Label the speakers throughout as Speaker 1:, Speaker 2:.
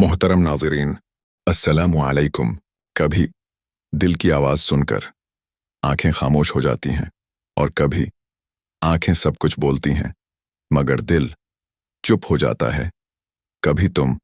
Speaker 1: मोहतरम नाज़रीन, अस्सलामु अलैकुम। कभी दिल की आवाज़ सुनकर आंखें खामोश हो जाती हैं और कभी आंखें सब कुछ बोलती हैं मगर दिल चुप हो जाता है। कभी तुम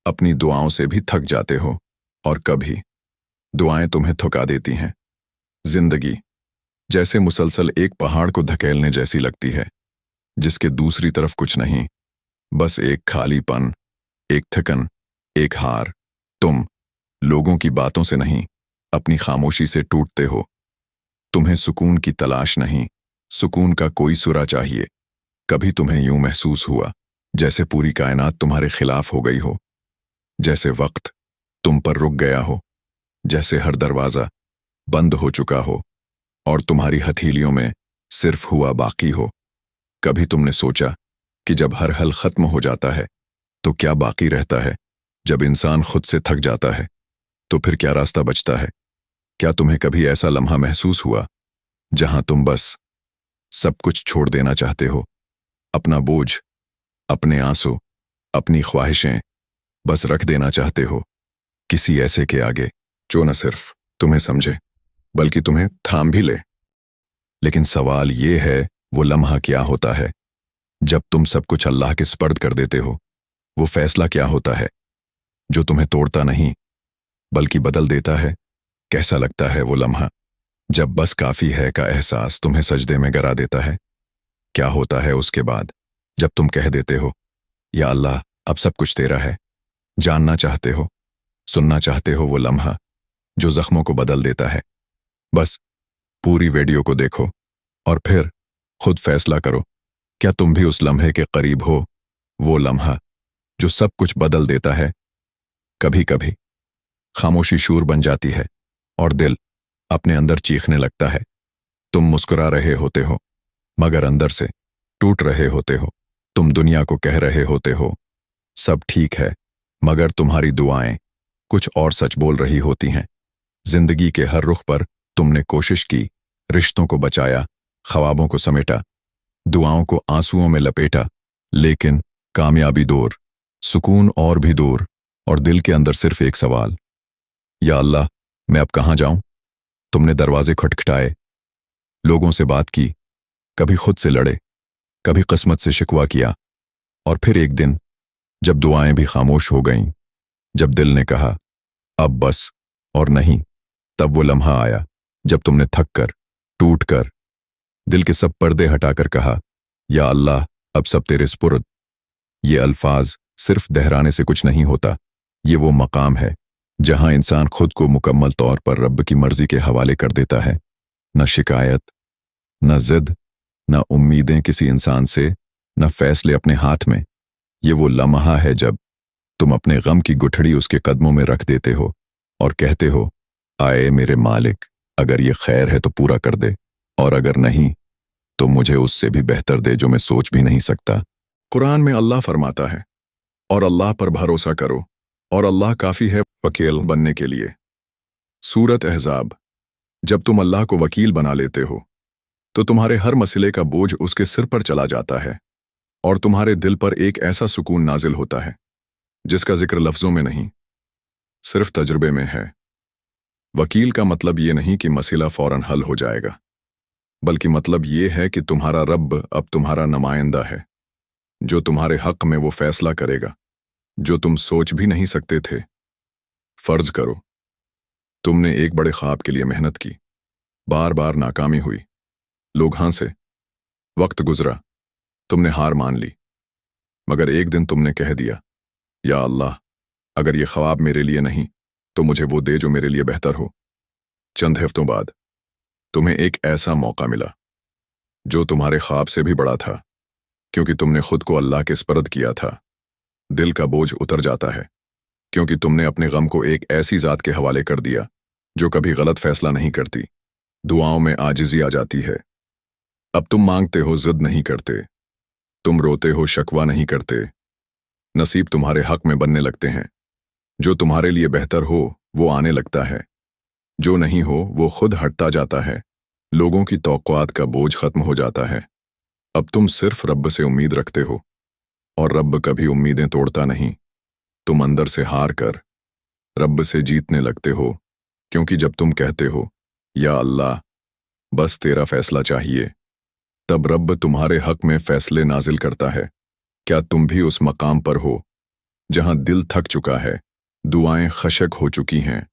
Speaker 1: अपनी दुआओं से भी थक जाते हो और कभी दुआएं तुम्हें थका देती हैं। जिंदगी जैसे मुसलसल एक पहाड़ को धकेलने जैसी लगती है, जिसके दूसरी तरफ कुछ नहीं, बस एक खालीपन, एक थकन, एक हार। तुम लोगों की बातों से नहीं, अपनी खामोशी से टूटते हो। तुम्हें सुकून की तलाश नहीं, सुकून का कोई सुरा चाहिए। कभी तुम्हें यूं महसूस हुआ जैसे पूरी कायनात तुम्हारे खिलाफ हो गई हो, जैसे वक्त तुम पर रुक गया हो, जैसे हर दरवाजा बंद हो चुका हो और तुम्हारी हथेलियों में सिर्फ हुआ बाकी हो। कभी तुमने सोचा कि जब हर हल खत्म हो जाता है तो क्या बाकी रहता है? जब इंसान खुद से थक जाता है तो फिर क्या रास्ता बचता है? क्या तुम्हें कभी ऐसा लम्हा महसूस हुआ जहां तुम बस सब कुछ छोड़ देना चाहते हो? अपना बोझ, अपने आंसू, अपनी ख्वाहिशें बस रख देना चाहते हो किसी ऐसे के आगे जो न सिर्फ तुम्हें समझे बल्कि तुम्हें थाम भी ले। लेकिन सवाल ये है, वो लम्हा क्या होता है जब तुम सब कुछ अल्लाह के सुपर्द कर देते हो? वो फैसला क्या होता है जो तुम्हें तोड़ता नहीं बल्कि बदल देता है? कैसा लगता है वो लम्हा जब बस काफी है का एहसास तुम्हें सजदे में गिरा देता है? क्या होता है उसके बाद जब तुम कह देते हो, या अल्लाह अब सब कुछ तेरा है? जानना चाहते हो, सुनना चाहते हो वो लम्हा जो जख्मों को बदल देता है? बस पूरी वीडियो को देखो और फिर खुद फैसला करो, क्या तुम भी उस लम्हे के करीब हो? वो लम्हा जो सब कुछ बदल देता है। कभी कभी खामोशी शूर बन जाती है और दिल अपने अंदर चीखने लगता है। तुम मुस्कुरा रहे होते हो मगर अंदर से टूट रहे होते हो। तुम दुनिया को कह रहे होते हो सब ठीक है, मगर तुम्हारी दुआएं कुछ और सच बोल रही होती हैं। जिंदगी के हर रुख पर तुमने कोशिश की, रिश्तों को बचाया, ख्वाबों को समेटा, दुआओं को आंसुओं में लपेटा, लेकिन कामयाबी दूर, सुकून और भी दूर, और दिल के अंदर सिर्फ एक सवाल, या अल्लाह मैं अब कहां जाऊं? तुमने दरवाजे खटखटाए, लोगों से बात की, कभी खुद से लड़े, कभी किस्मत से शिकवा किया, और फिर एक दिन जब दुआएं भी खामोश हो गईं, जब दिल ने कहा अब बस और नहीं, तब वो लम्हा आया जब तुमने थक कर, टूट कर, दिल के सब पर्दे हटाकर कहा, या अल्लाह अब सब तेरे सुपुर्द। ये अल्फाज सिर्फ दोहराने से कुछ नहीं होता, ये वो मकाम है जहां इंसान खुद को मुकम्मल तौर पर रब की मर्जी के हवाले कर देता है। न शिकायत, न जिद, न उम्मीदें किसी इंसान से, न फैसले अपने हाथ में। ये वो लम्हा है जब तुम अपने गम की गुठड़ी उसके कदमों में रख देते हो और कहते हो, आए मेरे मालिक, अगर ये खैर है तो पूरा कर दे, और अगर नहीं तो मुझे उससे भी बेहतर दे जो मैं सोच भी नहीं सकता। कुरान में अल्लाह फरमाता है, और अल्लाह पर भरोसा करो और अल्लाह काफी है वकील बनने के लिए। सूरत अहज़ाब। जब तुम अल्लाह को वकील बना लेते हो तो तुम्हारे हर मसले का बोझ उसके सिर पर चला जाता है और तुम्हारे दिल पर एक ऐसा सुकून नाजिल होता है जिसका जिक्र लफ्जों में नहीं, सिर्फ तजुर्बे में है। वकील का मतलब ये नहीं कि मसला फौरन हल हो जाएगा, बल्कि मतलब ये है कि तुम्हारा रब अब तुम्हारा नुमाइंदा है, जो तुम्हारे हक में वो फैसला करेगा जो तुम सोच भी नहीं सकते थे। फर्ज करो तुमने एक बड़े ख्वाब के लिए मेहनत की, बार बार नाकामी हुई, लोग हंसे, वक्त गुजरा, तुमने हार मान ली, मगर एक दिन तुमने कह दिया, या अल्लाह अगर ये ख्वाब मेरे लिए नहीं तो मुझे वो दे जो मेरे लिए बेहतर हो। चंद हफ्तों बाद तुम्हें एक ऐसा मौका मिला जो तुम्हारे ख्वाब से भी बड़ा था, क्योंकि तुमने खुद को अल्लाह के सुपुर्द किया था। दिल का बोझ उतर जाता है क्योंकि तुमने अपने गम को एक ऐसी ज़ात के हवाले कर दिया जो कभी गलत फैसला नहीं करती। दुआओं में आजिज़ी आ जाती है। अब तुम मांगते हो, जिद नहीं करते, तुम रोते हो, शकवा नहीं करते। नसीब तुम्हारे हक में बनने लगते हैं। जो तुम्हारे लिए बेहतर हो वो आने लगता है, जो नहीं हो वो खुद हटता जाता है। लोगों की तौक़ुआत का बोझ खत्म हो जाता है। अब तुम सिर्फ रब से उम्मीद रखते हो और रब कभी उम्मीदें तोड़ता नहीं। तुम अंदर से हार कर रब से जीतने लगते हो, क्योंकि जब तुम कहते हो या अल्लाह बस तेरा फैसला चाहिए, तब रब तुम्हारे हक में फैसले नाजिल करता है। क्या तुम भी उस मकाम पर हो जहां दिल थक चुका है, दुआएं खशक हो चुकी हैं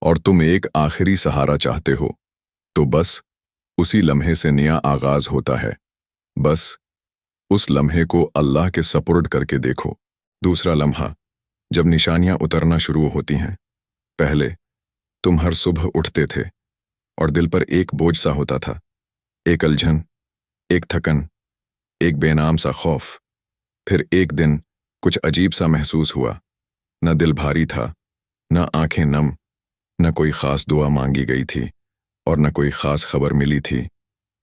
Speaker 1: और तुम एक आखिरी सहारा चाहते हो? तो बस उसी लम्हे से नया आगाज होता है। बस उस लम्हे को अल्लाह के सपुर्द करके देखो। दूसरा लम्हा, जब निशानियां उतरना शुरू होती हैं। पहले तुम हर सुबह उठते थे और दिल पर एक बोझ सा होता था, एक उलझन, एक थकन, एक बेनाम सा खौफ। फिर एक दिन कुछ अजीब सा महसूस हुआ। न दिल भारी था, न आंखें नम, न कोई खास दुआ मांगी गई थी और न कोई खास खबर मिली थी,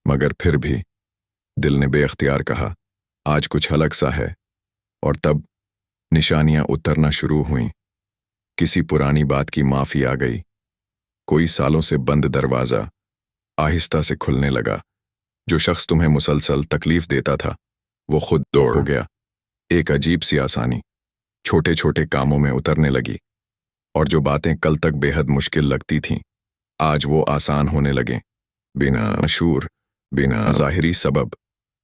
Speaker 1: मगर फिर भी दिल ने बेअख्तियार कहा, आज कुछ अलग सा है। और तब निशानियां उतरना शुरू हुईं। किसी पुरानी बात की माफी आ गई। कोई सालों से बंद दरवाजा आहिस्ता से खुलने लगा। जो शख्स तुम्हें मुसलसल तकलीफ देता था, वो खुद दौड़ हो गया। एक अजीब सी आसानी छोटे छोटे कामों में उतरने लगी, और जो बातें कल तक बेहद मुश्किल लगती थीं, आज वो आसान होने लगे। बिना मशहूर, बिना ज़ाहिरी सबब।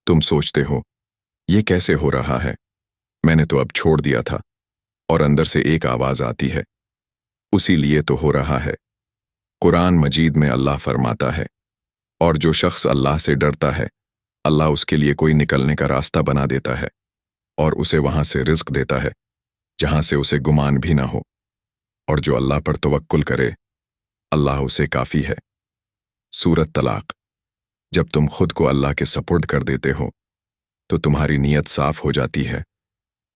Speaker 1: तुम सोचते हो, ये कैसे हो रहा है? मैंने तो अब छोड़ दिया था। और अंदर से एक आवाज आती है, उसी लिए तो हो रहा है। कुरान मजीद में अल्लाह फरमाता है, और जो शख्स अल्लाह से डरता है, अल्लाह उसके लिए कोई निकलने का रास्ता बना देता है और उसे वहां से रिज्क देता है जहां से उसे गुमान भी ना हो। और जो अल्लाह पर तवक्कुल करे, अल्लाह उसे काफी है। सूरत तलाक। जब तुम खुद को अल्लाह के सपुर्द कर देते हो, तो तुम्हारी नीयत साफ हो जाती है,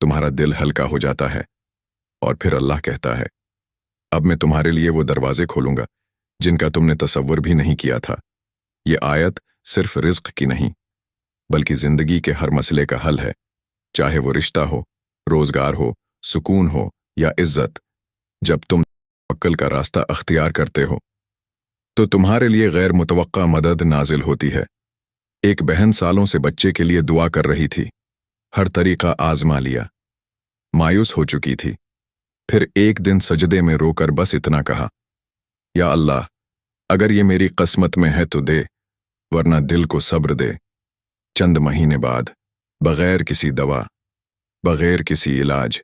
Speaker 1: तुम्हारा दिल हल्का हो जाता है, और फिर अल्लाह कहता है, अब मैं तुम्हारे लिए वो दरवाजे खोलूंगा जिनका तुमने तसव्वुर भी नहीं किया था। ये आयत सिर्फ रिज्क की नहीं, बल्कि जिंदगी के हर मसले का हल है। चाहे वो रिश्ता हो, रोजगार हो, सुकून हो या इज्जत। जब तुम तवक्कुल का रास्ता अख्तियार करते हो, तो तुम्हारे लिए गैर मुतवक्का मदद नाजिल होती है। एक बहन सालों से बच्चे के लिए दुआ कर रही थी, हर तरीका आजमा लिया, मायूस हो चुकी थी। फिर एक दिन सजदे में रोकर बस इतना कहा, या अल्लाह, अगर ये मेरी किस्मत में है तो दे, वरना दिल को सब्र दे। चंद महीने बाद, बगैर किसी दवा, बगैर किसी इलाज,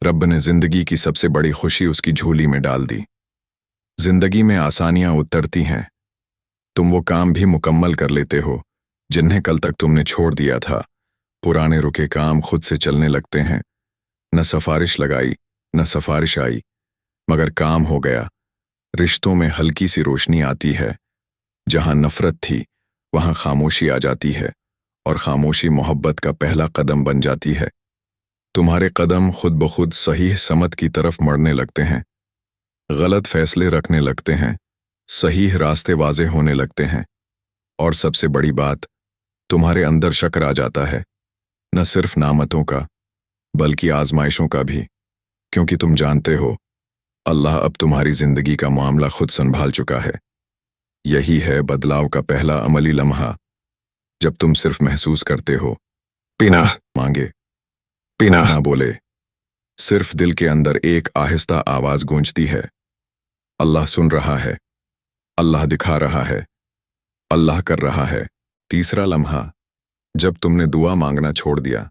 Speaker 1: रब ने जिंदगी की सबसे बड़ी खुशी उसकी झोली में डाल दी। जिंदगी में आसानियां उतरती हैं। तुम वो काम भी मुकम्मल कर लेते हो जिन्हें कल तक तुमने छोड़ दिया था। पुराने रुके काम खुद से चलने लगते हैं। न सिफारिश लगाई, न सिफारिश आई, मगर काम हो गया। रिश्तों में हल्की सी रोशनी आती है। जहां नफरत थी, वहां खामोशी आ जाती है, और खामोशी मोहब्बत का पहला कदम बन जाती है। तुम्हारे कदम खुद ब खुद सही समत की तरफ मड़ने लगते हैं, गलत फैसले रखने लगते हैं, सही रास्ते वाज़े होने लगते हैं। और सबसे बड़ी बात, तुम्हारे अंदर शक्र आ जाता है, न सिर्फ नामतों का, बल्कि आजमाइशों का भी, क्योंकि तुम जानते हो अल्लाह अब तुम्हारी जिंदगी का मामला खुद संभाल चुका है। यही है बदलाव का पहला अमली लम्हा, जब तुम सिर्फ महसूस करते हो, पीना मांगे, पीना ना बोले, सिर्फ दिल के अंदर एक आहिस्ता आवाज गूंजती है, अल्लाह सुन रहा है, अल्लाह दिखा रहा है, अल्लाह कर रहा है। तीसरा लम्हा, जब तुमने दुआ मांगना छोड़ दिया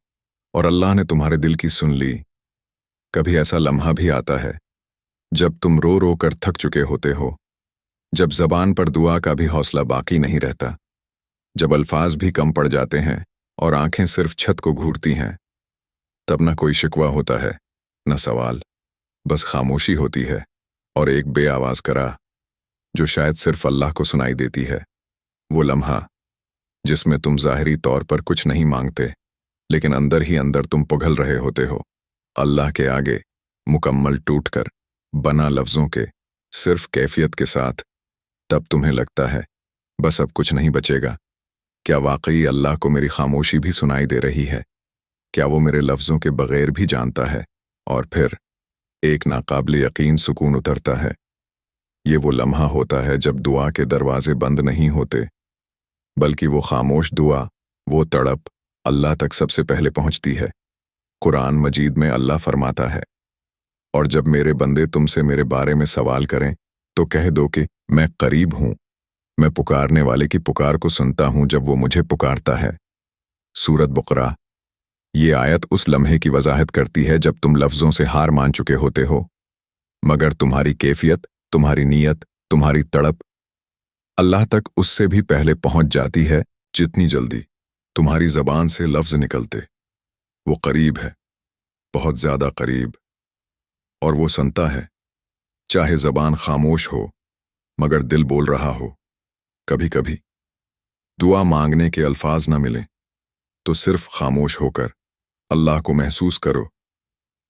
Speaker 1: और अल्लाह ने तुम्हारे दिल की सुन ली। कभी ऐसा लम्हा भी आता है जब तुम रो रो कर थक चुके होते हो, जब जबान पर दुआ का भी हौसला बाकी नहीं रहता, जब अल्फाज भी कम पड़ जाते हैं और आंखें सिर्फ छत को घूरती हैं। तब न कोई शिकवा होता है, न सवाल, बस खामोशी होती है और एक बेआवाज करा जो शायद सिर्फ अल्लाह को सुनाई देती है। वो लम्हा जिसमें तुम ज़ाहिरी तौर पर कुछ नहीं मांगते, लेकिन अंदर ही अंदर तुम पिघल रहे होते हो अल्लाह के आगे, मुकम्मल टूटकर, बना लफ्ज़ों के, सिर्फ कैफियत के साथ। तब तुम्हें लगता है बस अब कुछ नहीं बचेगा। क्या वाकई अल्लाह को मेरी खामोशी भी सुनाई दे रही है? क्या वो मेरे लफ्ज़ों के बगैर भी जानता है? और फिर एक नाकाबिल यकीन सुकून उतरता है। ये वो लम्हा होता है जब दुआ के दरवाजे बंद नहीं होते, बल्कि वो खामोश दुआ, वो तड़प अल्लाह तक सबसे पहले पहुंचती है। कुरान मजीद में अल्लाह फरमाता है, اور جب میرے بندے تم سے میرے بارے میں سوال کریں تو کہہ دو کہ میں قریب ہوں، میں پکارنے والے کی پکار کو سنتا ہوں جب وہ مجھے پکارتا ہے۔ سورۃ بقرہ۔ یہ آیت اس لمحے کی وضاحت کرتی ہے جب تم لفظوں سے ہار مان چکے ہوتے ہو، مگر تمہاری کیفیت، تمہاری نیت، تمہاری تڑپ اللہ تک اس سے بھی پہلے پہنچ جاتی ہے جتنی جلدی تمہاری زبان سے لفظ نکلتے۔ وہ قریب ہے، بہت زیادہ قریب، اور وہ سنتا ہے، چاہے زبان خاموش ہو مگر دل بول رہا ہو۔ کبھی کبھی دعا مانگنے کے الفاظ نہ ملیں تو صرف خاموش ہو کر اللہ کو محسوس کرو،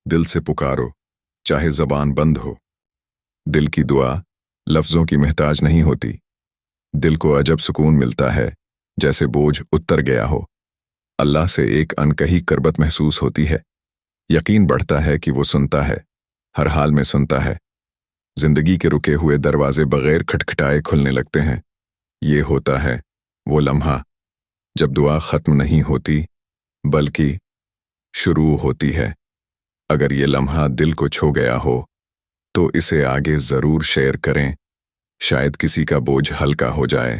Speaker 1: دل سے پکارو، چاہے زبان بند ہو۔ دل کی دعا لفظوں کی محتاج نہیں ہوتی، دل کو عجب سکون ملتا ہے، جیسے بوجھ اتر گیا ہو۔ اللہ سے ایک انکہی کربت محسوس ہوتی ہے، یقین بڑھتا ہے کہ وہ سنتا ہے، ہر حال میں سنتا ہے۔ زندگی کے رکے ہوئے دروازے بغیر کھٹکھٹائے کھلنے لگتے ہیں۔ یہ ہوتا ہے وہ لمحہ جب دعا ختم نہیں ہوتی بلکہ شروع ہوتی ہے۔ اگر یہ لمحہ دل کو چھو گیا ہو تو اسے آگے ضرور شیئر کریں، شاید کسی کا بوجھ ہلکا ہو جائے۔